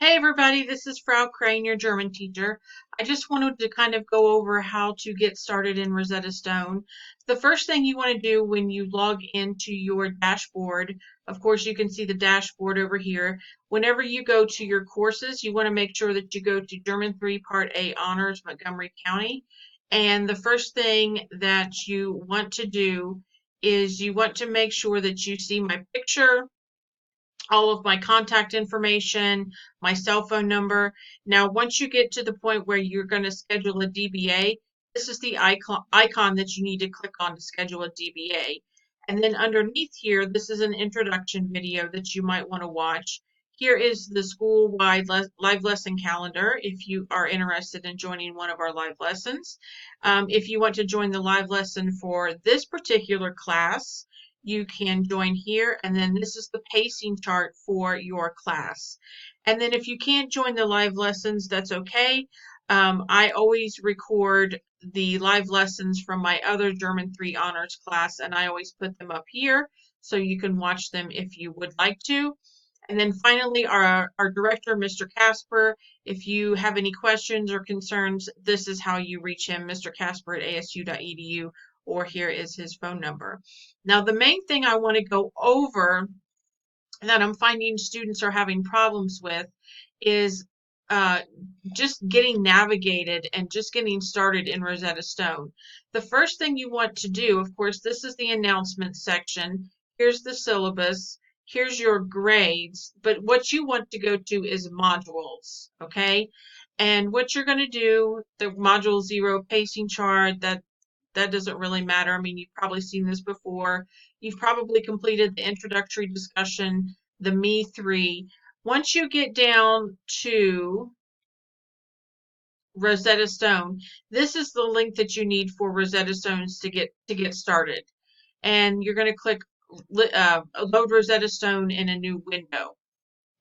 Hey everybody, this is Frau Crane, your German teacher. I just wanted to kind of go over how to get started in Rosetta Stone. The first thing you want to do when you log into your dashboard, of course you can see the dashboard over here. Whenever you go to your courses, you want to make sure that you go to German 3 Part A Honors Montgomery County. And the first thing that you want to do is you want to make sure that you see my picture, all of my contact information, my cell phone number. Now, once you get to the point where you're going to schedule a DBA, this is the icon that you need to click on to schedule a DBA. And then underneath here, this is an introduction video that you might want to watch. Here is the school-wide live lesson calendar if you are interested in joining one of our live lessons. If you want to join the live lesson for this particular class, you can join here, and then this is the pacing chart for your class. And then if you can't join the live lessons, that's okay. I always record the live lessons from my other German 3 honors class, and I always put them up here so you can watch them if you would like to. And then finally, our director, Mr. Casper, if you have any questions or concerns, this is how you reach him, Mr. Casper at asu.edu, or here is his phone number. Now, the main thing I want to go over that I'm finding students are having problems with is just getting navigated and just getting started in Rosetta Stone. The first thing you want to do, of course, this is the announcement section. Here's the syllabus. Here's your grades. But what you want to go to is modules, okay? And what you're going to do, the module 0 pacing chart, that doesn't really matter. I mean, you've probably seen this before. You've probably completed the introductory discussion, the Me 3. Once you get down to Rosetta Stone, this is the link that you need for Rosetta Stones to get started. And you're going to click Load Rosetta Stone in a new window.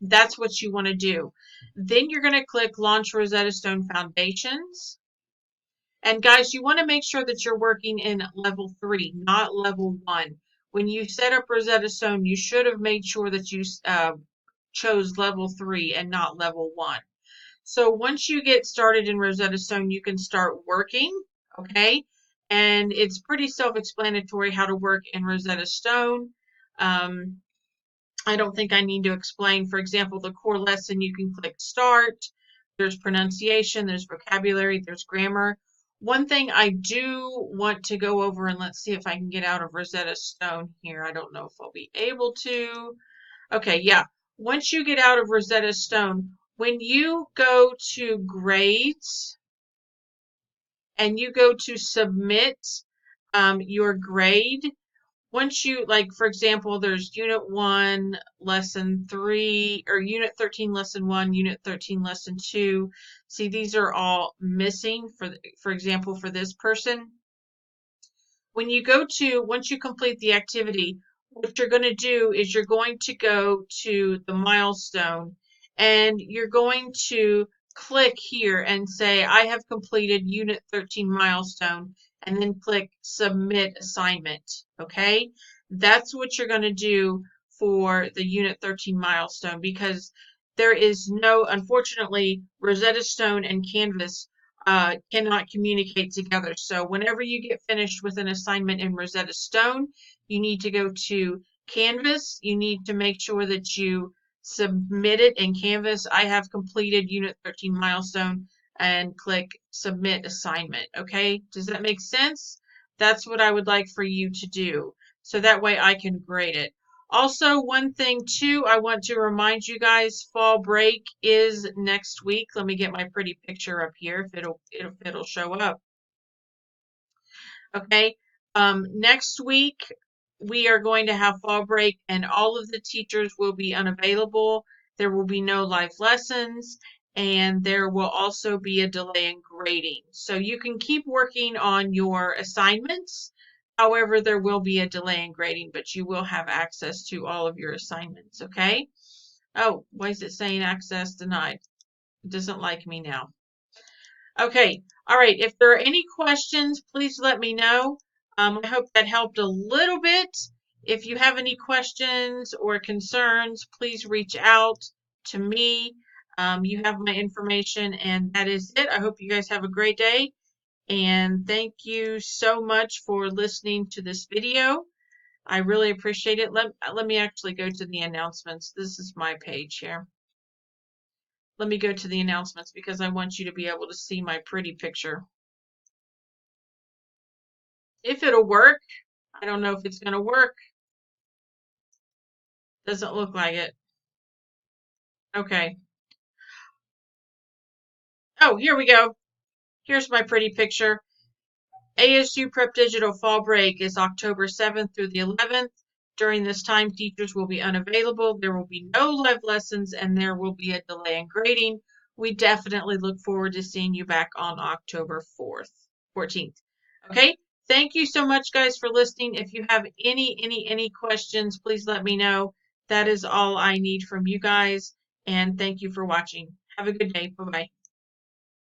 That's what you want to do. Then you're going to click Launch Rosetta Stone Foundations. And guys, you want to make sure that you're working in level 3, not level 1. When you set up Rosetta Stone, you should have made sure that you chose level 3 and not level 1. So once you get started in Rosetta Stone, you can start working, okay? And it's pretty self-explanatory how to work in Rosetta Stone. I don't think I need to explain. For example, the core lesson, you can click Start. There's pronunciation, there's vocabulary, there's grammar. One thing I do want to go over, and let's see if I can get out of Rosetta Stone here. I don't know if I'll be able to. Okay, yeah. Once you get out of Rosetta Stone, when you go to grades and you go to submit your grade, once you, like, for example, there's Unit 1, Lesson 3, or Unit 13, Lesson 1, Unit 13, Lesson 2. See, these are all missing, for example, for this person. When you go to, once you complete the activity, what you're going to do is you're going to go to the milestone, and you're going to click here and say, I have completed Unit 13 milestone, and then click Submit Assignment, okay? That's what you're going to do for the Unit 13 milestone, because there is no, unfortunately, Rosetta Stone and Canvas cannot communicate together. So whenever you get finished with an assignment in Rosetta Stone, you need to go to Canvas. You need to make sure that you submit it in Canvas. I have completed Unit 13 milestone, and click Submit Assignment. Okay, does that make sense? That's what I would like for you to do, so that way I can grade it. Also, one thing too, I want to remind you guys, fall break is next week. Let me get my pretty picture up here if it'll show up. Okay, next week we are going to have fall break, and all of the teachers will be unavailable. There will be no live lessons, and there will also be a delay in grading. So you can keep working on your assignments. However, there will be a delay in grading, but you will have access to all of your assignments, okay? Oh, why is it saying access denied? It doesn't like me now. Okay, all right, if there are any questions, please let me know. I hope that helped a little bit. If you have any questions or concerns, please reach out to me. You have my information, and that is it. I hope you guys have a great day, and thank you so much for listening to this video. I really appreciate it. Let me actually go to the announcements. This is my page here. Let me go to the announcements because I want you to be able to see my pretty picture. If it'll work, I don't know if it's going to work. Doesn't look like it. Okay. Oh, here we go. Here's my pretty picture. ASU Prep Digital Fall Break is October 7th through the 11th. During this time, teachers will be unavailable. There will be no live lessons, and there will be a delay in grading. We definitely look forward to seeing you back on October 14th. Okay? Thank you so much, guys, for listening. If you have any questions, please let me know. That is all I need from you guys, and thank you for watching. Have a good day. Bye-bye.